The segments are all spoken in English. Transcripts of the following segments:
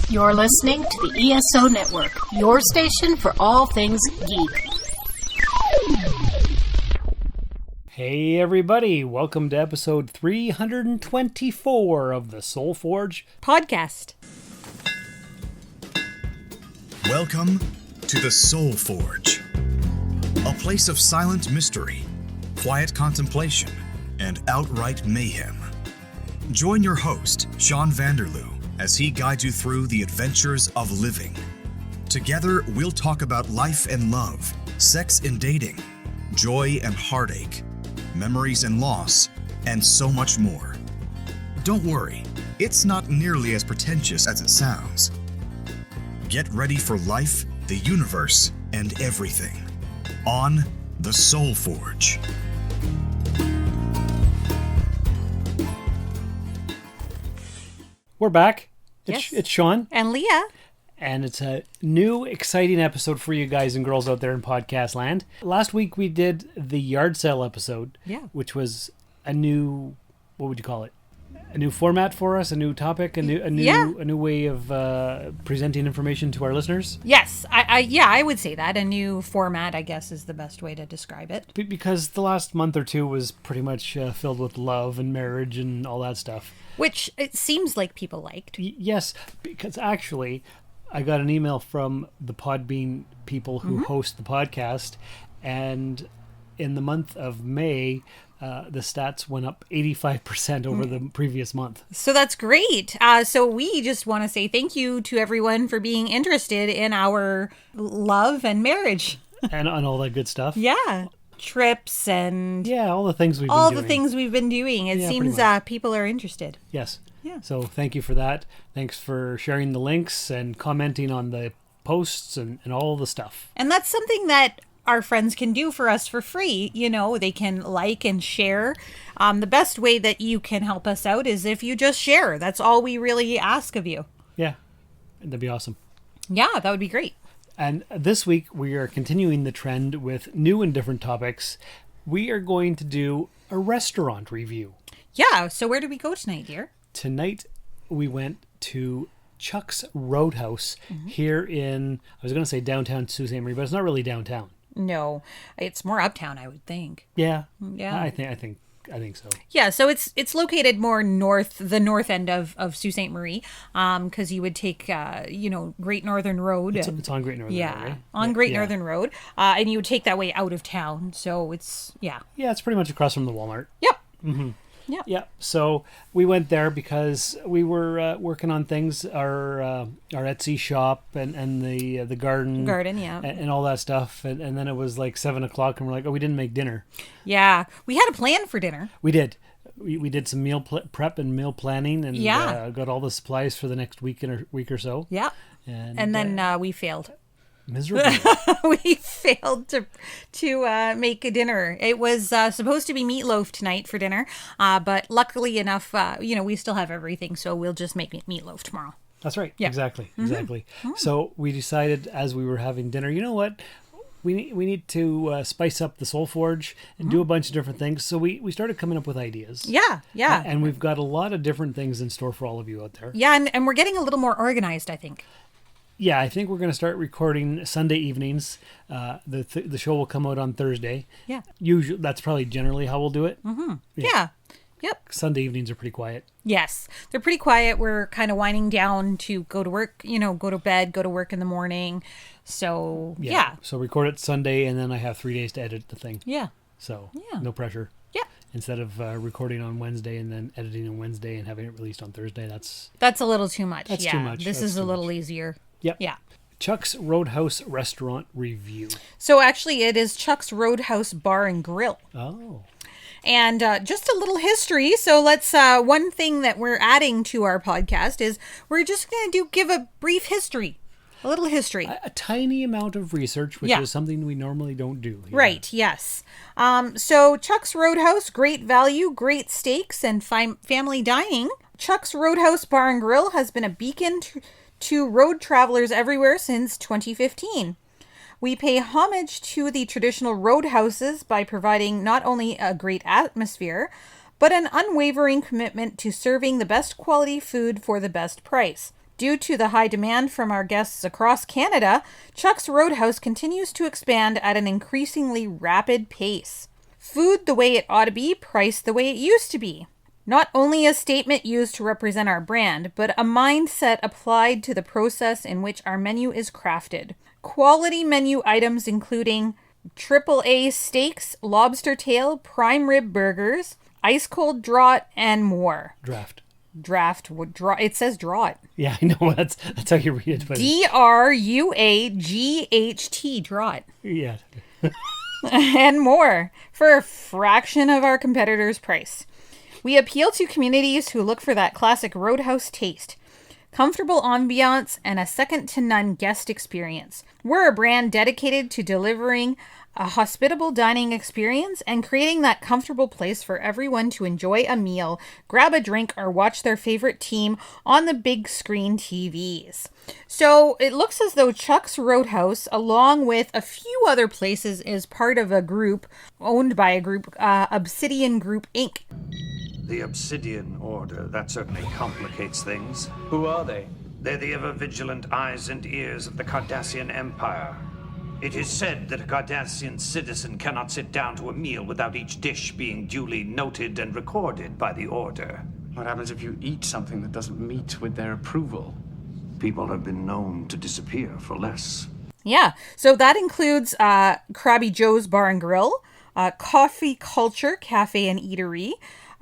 You're listening to the ESO Network, your station for all things geek. Hey everybody, welcome to episode 324 of the Soul Forge podcast. Welcome to the Soul Forge, a place of silent mystery, quiet contemplation, and outright mayhem. Join your host, Shawn Vanderloo, as he guides you through the adventures of living. Together, we'll talk about life and love, sex and dating, joy and heartache, memories and loss, and so much more. Don't worry, it's not nearly as pretentious as it sounds. Get ready for life, the universe, and everything on the Soul Forge. We're back. Yes. It's Shawn. And Leah. And it's a new, exciting episode for you guys and girls out there in podcast land. Last week we did the yard sale episode, which was a new, what would you call it? A new format for us, a new topic, a new way of presenting information to our listeners. Yes, I would say that. A new format, I guess, is the best way to describe it. Because the last month or two was pretty much filled with love and marriage and all that stuff. Which it seems like people liked. Yes, because actually I got an email from the Podbean people who host the podcast, and in the month of May, the stats went up 85% over the previous month. So that's great. So we just want to say thank you to everyone for being interested in our love and marriage. And on all that good stuff. Yeah. Trips and... Yeah, all the things we've been doing. It seems people are interested. Yes. Yeah. So thank you for that. Thanks for sharing the links and commenting on the posts and all the stuff. And that's something that our friends can do for us for free. You know, they can like and share. The best way that you can help us out is if you just share. That's all we really ask of you. Yeah. That'd be awesome. Yeah, that would be great. And this week we are continuing the trend with new and different topics. We are going to do a restaurant review. Yeah. So where did we go tonight, dear? Tonight we went to Chuck's Roadhouse here in, I was going to say downtown Sault Ste. Marie, but it's not really downtown. No, it's more uptown, I would think. Yeah. Yeah. I think so. Yeah, so it's located more north, the north end of Sault Ste. Marie, because you would take, Great Northern Road. It's on Great Northern Road, right? On Great Northern Road, and you would take that way out of town. So it's, Yeah, it's pretty much across from the Walmart. Yep. Mm-hmm. Yeah. Yeah. So we went there because we were working on things, our Etsy shop and the garden. Garden, yeah. And all that stuff. And then it was like 7:00 and we're like, oh, we didn't make dinner. Yeah. We had a plan for dinner. We did. We did some meal prep and meal planning and got all the supplies for the next week or so. Yeah. And then we failed. Miserably. We failed to make a dinner. It was supposed to be meatloaf tonight for dinner, but luckily enough, we still have everything, so we'll just make meatloaf tomorrow. That's right. Yeah. Exactly. So we decided as we were having dinner, you know what? We need to spice up the Soul Forge and do a bunch of different things. So we started coming up with ideas. Yeah. And we've got a lot of different things in store for all of you out there. Yeah, and we're getting a little more organized, I think. Yeah, I think we're going to start recording Sunday evenings. The show will come out on Thursday. Yeah. Usually, that's probably generally how we'll do it. Mm-hmm. Yeah. Yep. Sunday evenings are pretty quiet. Yes. They're pretty quiet. We're kind of winding down to go to work, go to bed, go to work in the morning. So, yeah. So record it Sunday, and then I have 3 days to edit the thing. Yeah. So, no pressure. Yeah. Instead of recording on Wednesday and then editing on Wednesday and having it released on Thursday, that's a little too much. That's too much. This is a little easier. Yep. Yeah. Chuck's Roadhouse restaurant review. So actually it is Chuck's Roadhouse Bar and Grill. Oh. And just a little history. So let's, one thing that we're adding to our podcast is we're just going to give a brief history. A little history. A tiny amount of research, which is something we normally don't do here. Right, yes. So Chuck's Roadhouse, great value, great steaks, and family dining. Chuck's Roadhouse Bar and Grill has been a beacon to road travelers everywhere since 2015. We pay homage to the traditional roadhouses by providing not only a great atmosphere, but an unwavering commitment to serving the best quality food for the best price. Due to the high demand from our guests across Canada, Chuck's Roadhouse continues to expand at an increasingly rapid pace. Food the way it ought to be, priced the way it used to be. Not only a statement used to represent our brand, but a mindset applied to the process in which our menu is crafted. Quality menu items including AAA steaks, lobster tail, prime rib burgers, ice cold draught, and more. Draft. It says draught. Yeah, I know. That's how you read it. But DRUAGHT, draught. Yeah. And more for a fraction of our competitors' price. We appeal to communities who look for that classic Roadhouse taste. Comfortable ambiance and a second-to-none guest experience. We're a brand dedicated to delivering a hospitable dining experience and creating that comfortable place for everyone to enjoy a meal, grab a drink, or watch their favorite team on the big screen TVs. So it looks as though Chuck's Roadhouse, along with a few other places, is part of a group owned by a group, Obsidian Group Inc. The Obsidian Order, that certainly complicates things. Who are they? They're the ever-vigilant eyes and ears of the Cardassian Empire. It is said that a Cardassian citizen cannot sit down to a meal without each dish being duly noted and recorded by the Order. What happens if you eat something that doesn't meet with their approval? People have been known to disappear for less. Yeah, so that includes Krabby Joe's Bar and Grill, Coffee Culture Cafe and Eatery,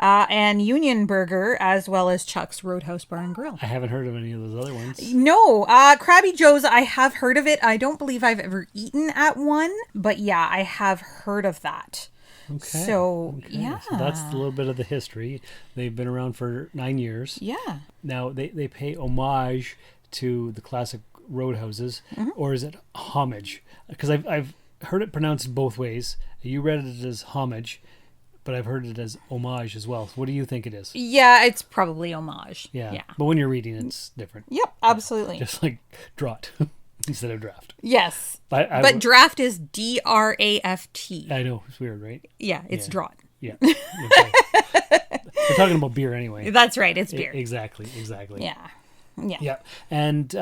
and Union Burger, as well as Chuck's Roadhouse Bar and Grill. I haven't heard of any of those other ones. No, Krabby Joe's, I have heard of it. I don't believe I've ever eaten at one, but yeah, I have heard of that. Okay. So, yeah. So that's a little bit of the history. They've been around for 9 years. Yeah. Now, they pay homage to the classic Roadhouses, or is it homage? Because I've heard it pronounced both ways. You read it as homage, but I've heard it as homage as well. What do you think it is? Yeah, it's probably homage. Yeah. But when you're reading, it's different. Yep, absolutely. Just like draught instead of draft. Yes. But draft is DRAFT. I know. It's weird, right? Yeah, it's draught. Yeah. Okay. We're talking about beer anyway. That's right. It's beer. Exactly. Yeah. Yeah, and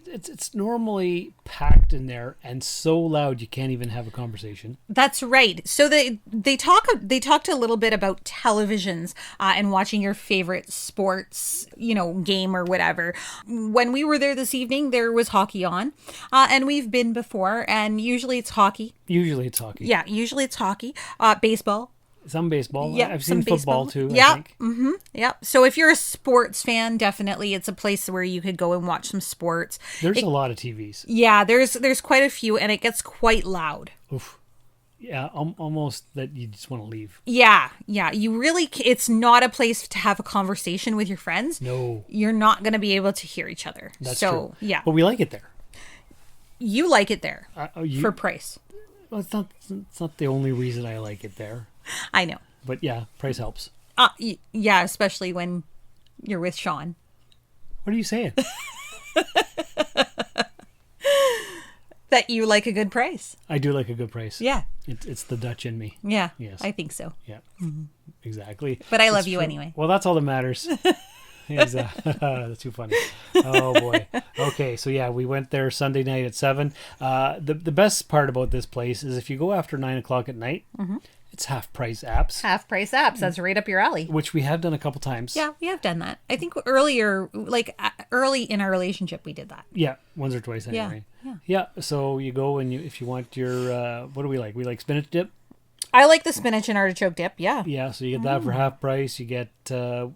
it's normally packed in there and so loud you can't even have a conversation. That's right. So they talked a little bit about televisions and watching your favorite sports, game or whatever. When we were there this evening, there was hockey on, and we've been before, and usually it's hockey. Usually it's hockey. Yeah, usually it's hockey. Baseball. Some baseball. Yeah, I've seen football too. Yeah. I think. Mm-hmm. Yeah. So if you're a sports fan, definitely it's a place where you could go and watch some sports. There's a lot of TVs. Yeah, there's quite a few, and it gets quite loud. Oof. Yeah, almost that you just want to leave. Yeah. You really, it's not a place to have a conversation with your friends. No. You're not going to be able to hear each other. That's true. Yeah. But we like it there. You like it there for price. Well, it's not the only reason I like it there. I know. But yeah, price helps. Yeah, especially when you're with Shawn. What are you saying? That you like a good price. I do like a good price. Yeah. It's the Dutch in me. Yeah. Yes. I think so. Yeah. Mm-hmm. Exactly. But I love you anyway. Well, that's all that matters. That's too funny. Oh boy. Okay, so yeah, we went there Sunday night at 7. The best part about this place is if you go after 9 o'clock at night, it's half price apps. Half price apps. That's right up your alley. Which we have done a couple times. Yeah, we have done that. I think earlier, early in our relationship, we did that. Yeah, once or twice anyway. Yeah. So you go and if you want your what do we like? We like spinach dip. I like the spinach and artichoke dip, yeah. Yeah, so you get that for half price. You get,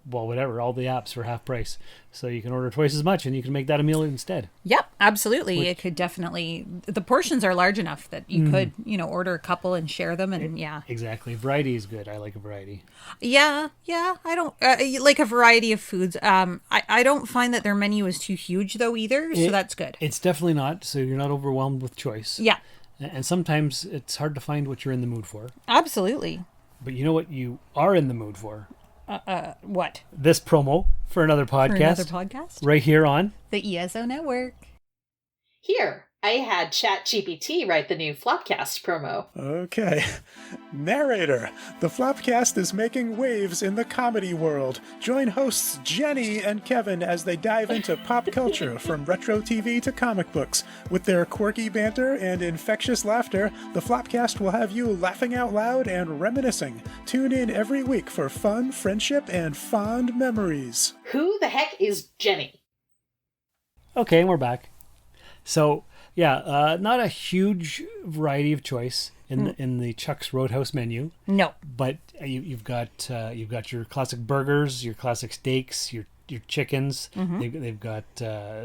whatever, all the apps for half price. So you can order twice as much and you can make that a meal instead. Yep, absolutely. It could definitely, the portions are large enough that you could, order a couple and share them and yeah. Exactly. Variety is good. I like a variety. Yeah. I don't, like a variety of foods. I don't find that their menu is too huge though either, so that's good. It's definitely not, so you're not overwhelmed with choice. Yeah. And sometimes it's hard to find what you're in the mood for. Absolutely. But you know what you are in the mood for? What? This promo for another podcast. For another podcast? Right here on the ESO Network. Here, I had ChatGPT write the new Flopcast promo. Okay. Narrator, the Flopcast is making waves in the comedy world. Join hosts Jenny and Kevin as they dive into pop culture from retro TV to comic books. With their quirky banter and infectious laughter, the Flopcast will have you laughing out loud and reminiscing. Tune in every week for fun, friendship, and fond memories. Who the heck is Jenny? Okay, and we're back. So, yeah, not a huge variety of choice in the Chuck's Roadhouse menu. No. But you've got your classic burgers, your classic steaks, your chickens. They've got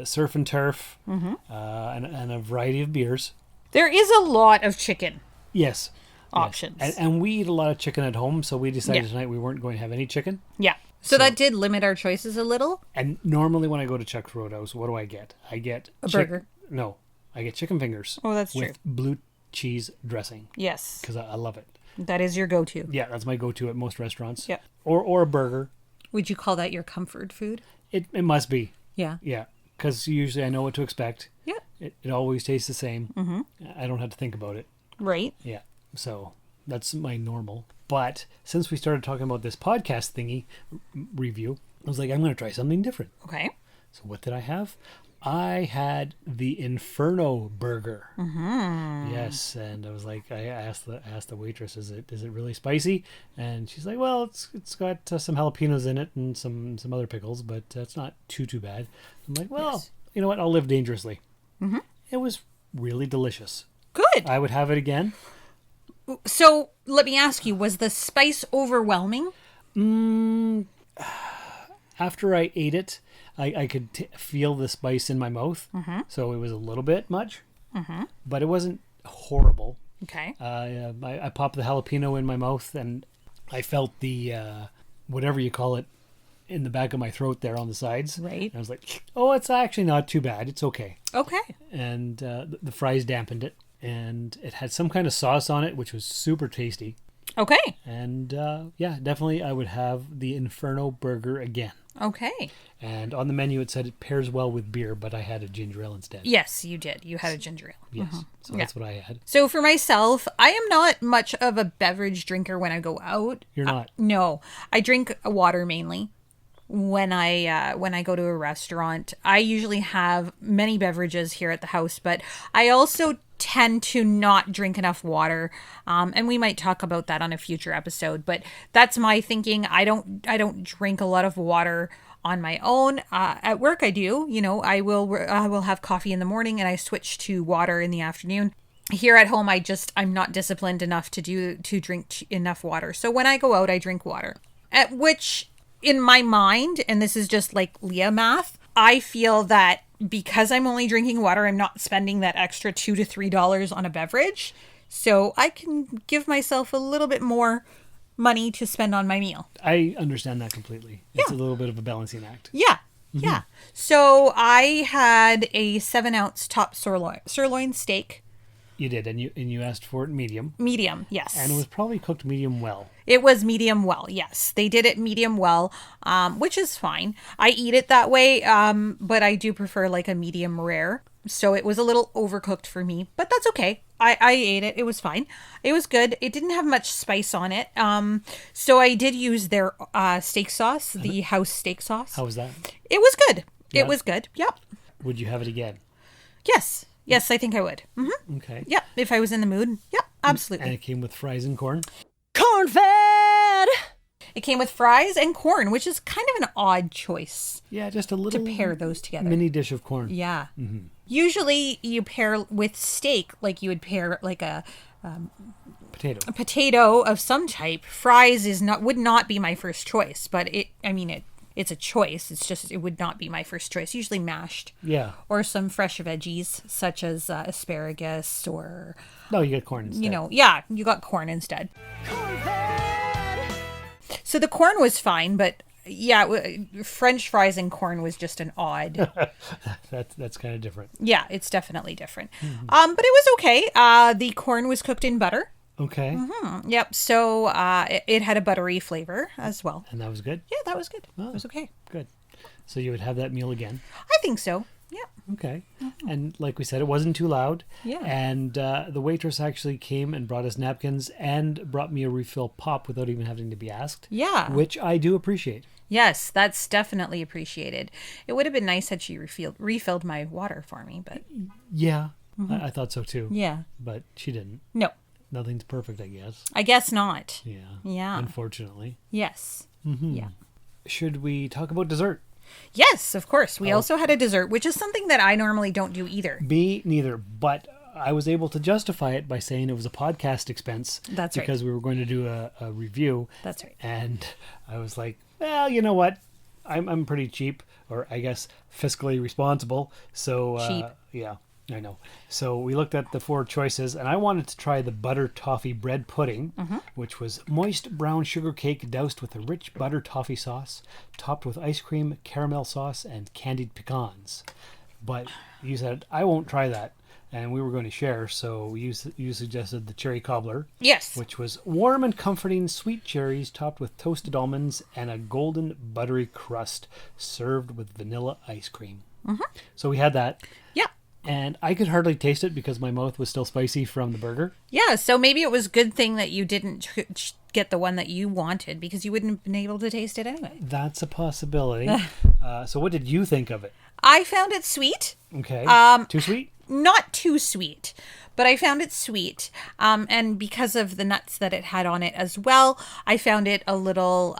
surf and turf, and a variety of beers. There is a lot of chicken. Yes. Options. Yes. And we eat a lot of chicken at home, so we decided tonight we weren't going to have any chicken. Yeah. So that did limit our choices a little. And normally when I go to Chuck's Roadhouse, what do I get? I get a burger. No, I get chicken fingers. Oh, that's with true. Blue cheese dressing. Yes. Because I love it. That is your go-to. Yeah, that's my go-to at most restaurants. Yeah. Or a burger. Would you call that your comfort food? It must be. Yeah. Yeah. Because usually I know what to expect. Yeah. It always tastes the same. Mm-hmm. I don't have to think about it. Right. Yeah. So that's my normal. But since we started talking about this podcast thingy review, I was like, I'm going to try something different. Okay. So what did I have? I had the Inferno burger. Mm-hmm. Yes, and I was like, I asked the waitress, is it really spicy? And she's like, well, it's got some jalapenos in it and some other pickles, but it's not too bad. I'm like, well, You know what? I'll live dangerously. Mm-hmm. It was really delicious. Good. I would have it again. So let me ask you, was the spice overwhelming? After I ate it, I could feel the spice in my mouth. Mm-hmm. So it was a little bit much, but it wasn't horrible. Okay. I popped the jalapeno in my mouth and I felt the, whatever you call it, in the back of my throat there on the sides. Right. And I was like, oh, it's actually not too bad. It's okay. Okay. And the fries dampened it. And it had some kind of sauce on it, which was super tasty. Okay. And yeah, definitely I would have the Inferno burger again. Okay. And on the menu it said it pairs well with beer, but I had a ginger ale instead. Yes, you did. You had a ginger ale. Yes. So that's what I had. So for myself, I am not much of a beverage drinker when I go out. You're not? No. I drink water mainly. When I go to a restaurant, I usually have many beverages here at the house, but I also tend to not drink enough water, and we might talk about that on a future episode. But that's my thinking. I don't drink a lot of water on my own. At work, I do. You know, I will have coffee in the morning, and I switch to water in the afternoon. Here at home, I'm not disciplined enough to drink enough water. So when I go out, I drink water, at which, in my mind, and this is just like Leah math, I feel that because I'm only drinking water, I'm not spending that extra $2 to $3 on a beverage. So I can give myself a little bit more money to spend on my meal. I understand that completely. It's a little bit of a balancing act. Yeah. Mm-hmm. Yeah. So I had a 7-ounce top sirloin steak. You did, and you asked for it medium. Medium, yes. And it was probably cooked medium well. It was medium well, yes. They did it medium well, which is fine. I eat it that way, but I do prefer like a medium rare. So it was a little overcooked for me, but that's okay. I ate it. It was fine. It was good. It didn't have much spice on it. So I did use their steak sauce, the house steak sauce. How was that? It was good. Yeah. It was good. Yep. Would you have it again? Yes. Yes, I think I would. Mm-hmm. Okay. Yep. If I was in the mood. Yep. Absolutely. And it came with fries and corn? Corn-fed! It came with fries and corn, which is kind of an odd choice. Yeah, just a little to pair those together. Mini dish of corn. Yeah. Mm-hmm. Usually you pair with steak, like you would pair like a potato of some type. Fries would not be my first choice, but it's a choice. It's just, it would not be my first choice. Usually mashed. Yeah. Or some fresh veggies such as asparagus or... No, you got corn instead. You got corn instead. So the corn was fine, but French fries and corn was just an odd... That's kind of different. Yeah, it's definitely different. Mm-hmm. But it was okay. The corn was cooked in butter. Okay. Mm-hmm. Yep. So it had a buttery flavor as well. And that was good? Yeah, that was good. It was okay. Good. So you would have that meal again? I think so. Yeah. Okay. And like we said, it wasn't too loud. Yeah. And the waitress actually came and brought us napkins and brought me a refill pop without even having to be asked. Yeah. Which I do appreciate. Yes, that's definitely appreciated. It would have been nice had she refilled my water for me, but... Yeah, I thought so too. Yeah. But she didn't. No. Nothing's perfect, I guess. I guess not. Yeah. Yeah. Unfortunately. Yes. Yeah. Should we talk about dessert? Yes, of course. We also had a dessert, which is something that I normally don't do either. Me neither, but I was able to justify it by saying it was a podcast expense. That's right. Because we were going to do a review. That's right. And I was like, well, you know what? I'm pretty cheap, or I guess fiscally responsible. So Cheap. Yeah, I know. So we looked at the 4 choices, and I wanted to try the butter toffee bread pudding, which was moist brown sugar cake doused with a rich butter toffee sauce, topped with ice cream, caramel sauce, and candied pecans. But you said, I won't try that. And we were going to share, so you suggested the cherry cobbler. Yes. Which was warm and comforting sweet cherries topped with toasted almonds and a golden buttery crust served with vanilla ice cream. So we had that. Yeah. And I could hardly taste it because my mouth was still spicy from the burger. Yeah, so maybe it was a good thing that you didn't get the one that you wanted because you wouldn't have been able to taste it anyway. That's a possibility. So what did you think of it? I found it sweet. Okay. Too sweet? Not too sweet, but I found it sweet. And because of the nuts that it had on it as well, I found it a little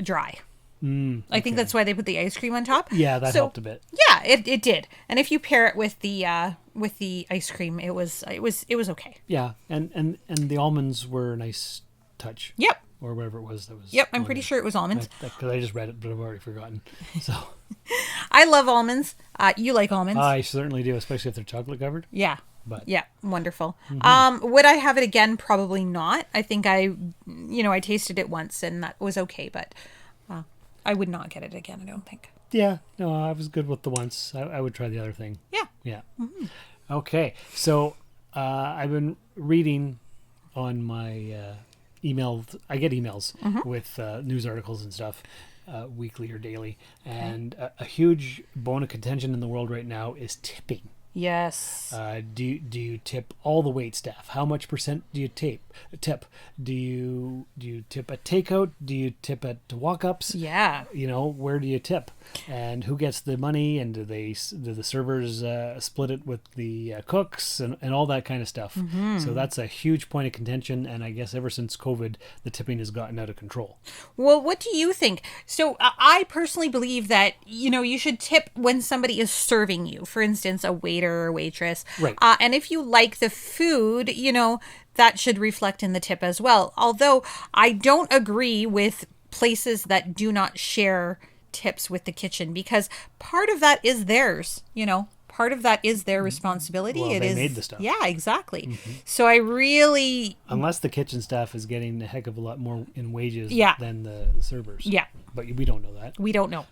dry. I think that's why they put the ice cream on top. Yeah, that helped a bit. Yeah, it did. And if you pair it with the ice cream, it was okay. Yeah, and the almonds were a nice touch. Yep. Or whatever it was that was. Yep, I'm pretty sure it was almonds. Because I just read it, but I've already forgotten. So I love almonds. You like almonds? I certainly do, especially if they're chocolate covered. Yeah. But yeah, wonderful. Would I have it again? Probably not. I think I tasted it once and that was okay, but I would not get it again, I don't think. Yeah, no, I was good with the once. I would try the other thing. Yeah. Yeah. Okay, so I've been reading on my email. I get emails with news articles and stuff, weekly or daily. And a huge bone of contention in the world right now is tipping. Yes. Do you tip all the wait staff? How much percent do you tip? Do you tip at takeout? Do you tip at walk-ups? Yeah. Where do you tip? And who gets the money? And do the servers split it with the cooks and all that kind of stuff? So that's a huge point of contention. And I guess ever since COVID, the tipping has gotten out of control. Well, what do you think? So I personally believe that, you should tip when somebody is serving you. For instance, a waiter or waitress. Right. And if you like the food, that should reflect in the tip as well. Although I don't agree with places that do not share tips with the kitchen because part of that is theirs, part of that is their responsibility. Well, they made the stuff. Yeah, exactly. So I really... Unless the kitchen staff is getting a heck of a lot more in wages than the servers. Yeah. But we don't know that. We don't know.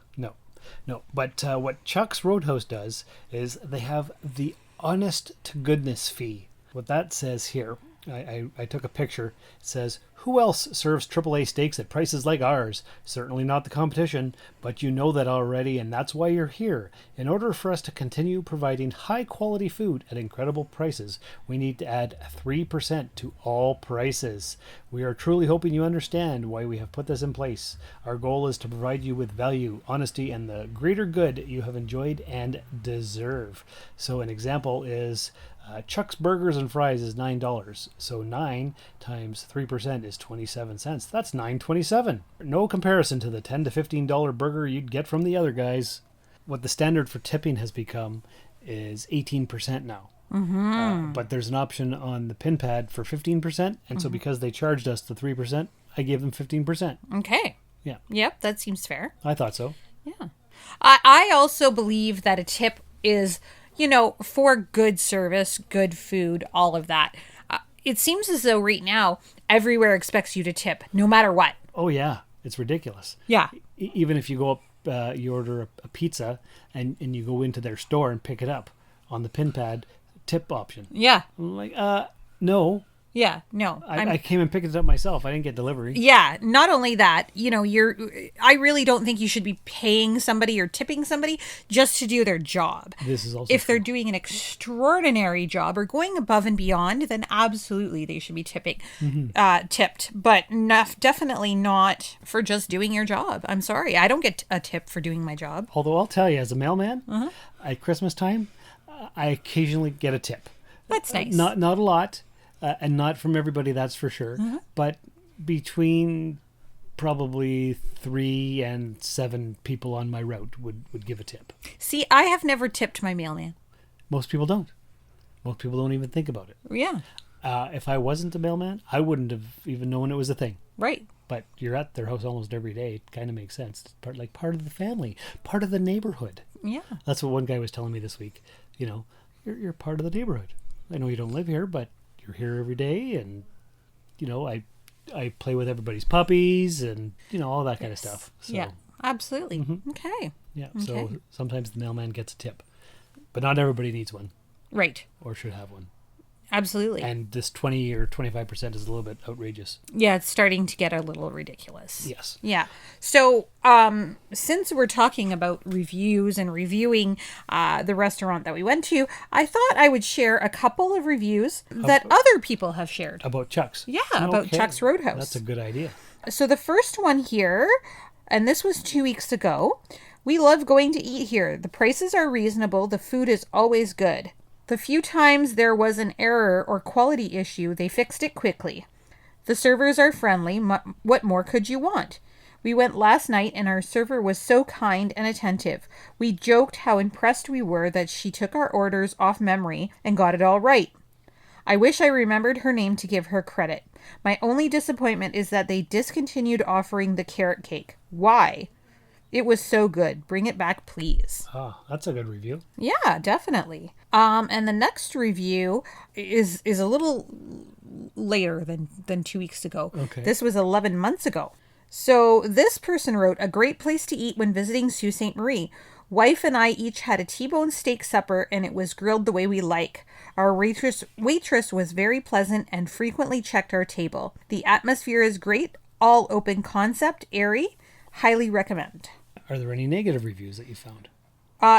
No. But what Chuck's Roadhouse does is they have the honest to goodness fee. What that says here, I took a picture. It says, who else serves AAA steaks at prices like ours? Certainly not the competition, but you know that already, and that's why you're here. In order for us to continue providing high-quality food at incredible prices, we need to add 3% to all prices. We are truly hoping you understand why we have put this in place. Our goal is to provide you with value, honesty, and the greater good you have enjoyed and deserve. So an example is... Chuck's Burgers and Fries is $9. So 9 times 3% is 27 cents. That's $9.27. No comparison to the $10 to $15 burger you'd get from the other guys. What the standard for tipping has become is 18% now. But there's an option on the pin pad for 15%. And so because they charged us the 3%, I gave them 15%. Okay. Yeah. Yep, that seems fair. I thought so. Yeah. I also believe that a tip is... for good service, good food, all of that. It seems as though right now, everywhere expects you to tip, no matter what. Oh, yeah. It's ridiculous. Yeah. Even if you go up, you order a pizza, and you go into their store and pick it up on the pin pad, tip option. Yeah. I'm like, no. Yeah, no. I came and picked it up myself. I didn't get delivery. Yeah, not only that, I really don't think you should be paying somebody or tipping somebody just to do their job. This is also if true. they're doing an extraordinary job or going above and beyond, then absolutely they should be tipped, but definitely not for just doing your job. I'm sorry, I don't get a tip for doing my job. Although I'll tell you, as a mailman, at Christmas time, I occasionally get a tip. That's nice. Not a lot. And not from everybody, that's for sure. But between probably 3 and 7 people on my route would give a tip. See, I have never tipped my mailman. Most people don't. Most people don't even think about it. Yeah. If I wasn't a mailman, I wouldn't have even known it was a thing. Right. But you're at their house almost every day. It kind of makes sense. It's part of the family, part of the neighborhood. Yeah. That's what one guy was telling me this week. You're part of the neighborhood. I know you don't live here, but you're here every day, and I play with everybody's puppies and all that kind of stuff. So, yeah, absolutely. Okay. Yeah. Okay. So sometimes the mailman gets a tip, but not everybody needs one. Right. Or should have one. Absolutely. And this 20 or 25% is a little bit outrageous. Yeah, it's starting to get a little ridiculous. Yes. Yeah. So, since we're talking about reviews and reviewing the restaurant that we went to, I thought I would share a couple of reviews that other people have shared. About Chuck's? Yeah, about Chuck's Roadhouse. That's a good idea. So the first one here, and this was 2 weeks ago, we love going to eat here. The prices are reasonable. The food is always good. The few times there was an error or quality issue, they fixed it quickly. The servers are friendly. What more could you want? We went last night and our server was so kind and attentive. We joked how impressed we were that she took our orders off memory and got it all right. I wish I remembered her name to give her credit. My only disappointment is that they discontinued offering the carrot cake. Why? It was so good. Bring it back, please. Oh, that's a good review. Yeah, definitely. And the next review is a little later than 2 weeks ago. Okay. This was 11 months ago. So this person wrote, a great place to eat when visiting Sault Ste. Marie. Wife and I each had a T-bone steak supper and it was grilled the way we like. Our waitress was very pleasant and frequently checked our table. The atmosphere is great, all open concept, airy. Highly recommend. Are there any negative reviews that you found?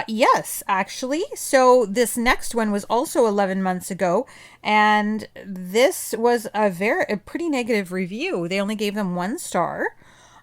Yes, actually. So this next one was also 11 months ago, and this was a pretty negative review. They only gave them 1 star.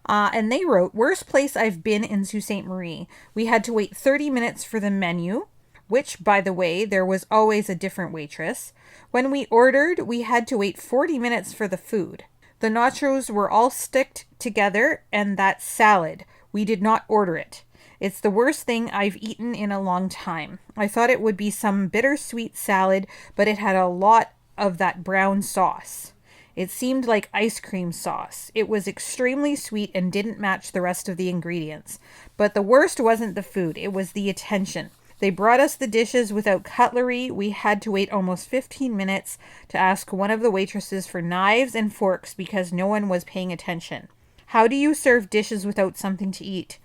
And they wrote, worst place I've been in Sault Ste. Marie. We had to wait 30 minutes for the menu, which, by the way, there was always a different waitress. When we ordered, we had to wait 40 minutes for the food. The nachos were all sticked together, and that salad. We did not order it. It's the worst thing I've eaten in a long time. I thought it would be some bittersweet salad, but it had a lot of that brown sauce. It seemed like ice cream sauce. It was extremely sweet and didn't match the rest of the ingredients. But the worst wasn't the food, it was the attention. They brought us the dishes without cutlery. We had to wait almost 15 minutes to ask one of the waitresses for knives and forks because no one was paying attention. How do you serve dishes without something to eat?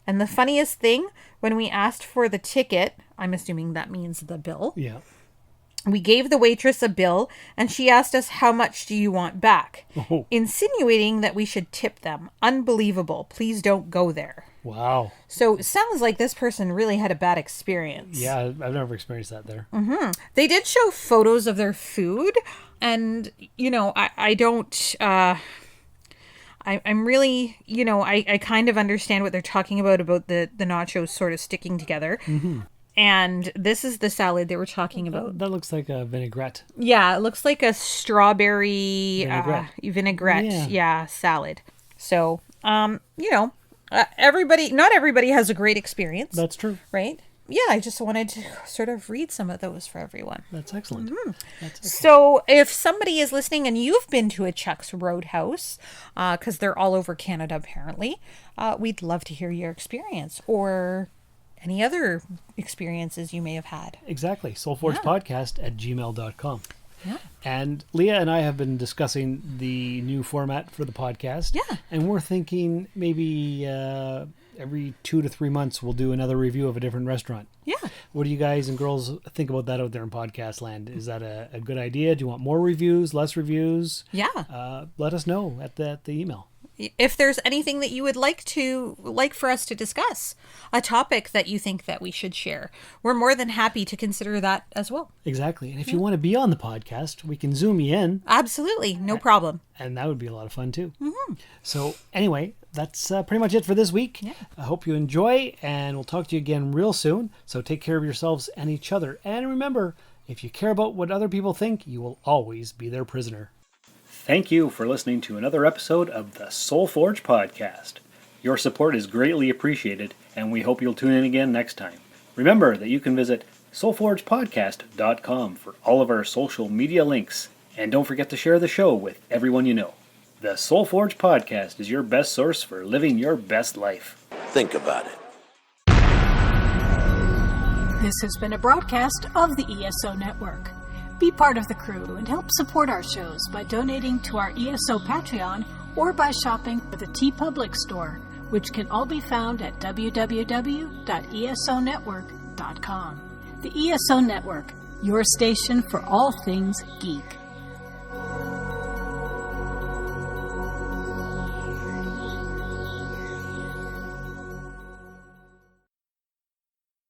And the funniest thing, when we asked for the ticket, I'm assuming that means the bill. Yeah. We gave the waitress a bill, and she asked us, how much do you want back? Oh. Insinuating that we should tip them. Unbelievable. Please don't go there. Wow. So it sounds like this person really had a bad experience. Yeah, I've never experienced that there. Mm-hmm. They did show photos of their food, and, I don't... I'm really, I kind of understand what they're talking about the nachos sort of sticking together. Mm-hmm. And this is the salad they were talking about. That looks like a vinaigrette. Yeah, it looks like a strawberry vinaigrette. Yeah, salad. So, not everybody has a great experience. That's true. Right? Yeah, I just wanted to sort of read some of those for everyone. That's excellent. Mm-hmm. That's excellent. So if somebody is listening and you've been to a Chuck's Roadhouse, because they're all over Canada apparently, we'd love to hear your experience or any other experiences you may have had. Exactly. soulforgepodcast@gmail.com. Yeah. And Leah and I have been discussing the new format for the podcast. Yeah. And we're thinking maybe every 2 to 3 months we'll do another review of a different restaurant. Yeah. What do you guys and girls think about that out there in podcast land? Is that a good idea? Do you want more reviews, less reviews? Yeah. Let us know at the email. If there's anything that you would like for us to discuss, a topic that you think that we should share, we're more than happy to consider that as well. Exactly. And if you want to be on the podcast, we can Zoom you in. Absolutely. No problem. And that would be a lot of fun too. Mm-hmm. So anyway, that's pretty much it for this week. Yeah. I hope you enjoy, and we'll talk to you again real soon. So take care of yourselves and each other. And remember, if you care about what other people think, you will always be their prisoner. Thank you for listening to another episode of the Soul Forge podcast. Your support is greatly appreciated, and we hope you'll tune in again next time. Remember that you can visit soulforgepodcast.com for all of our social media links, and don't forget to share the show with everyone you know. The Soul Forge podcast is your best source for living your best life. Think about it. This has been a broadcast of the ESO Network. Be part of the crew and help support our shows by donating to our ESO Patreon or by shopping at the TeePublic store, which can all be found at www.esonetwork.com. The ESO Network, your station for all things geek.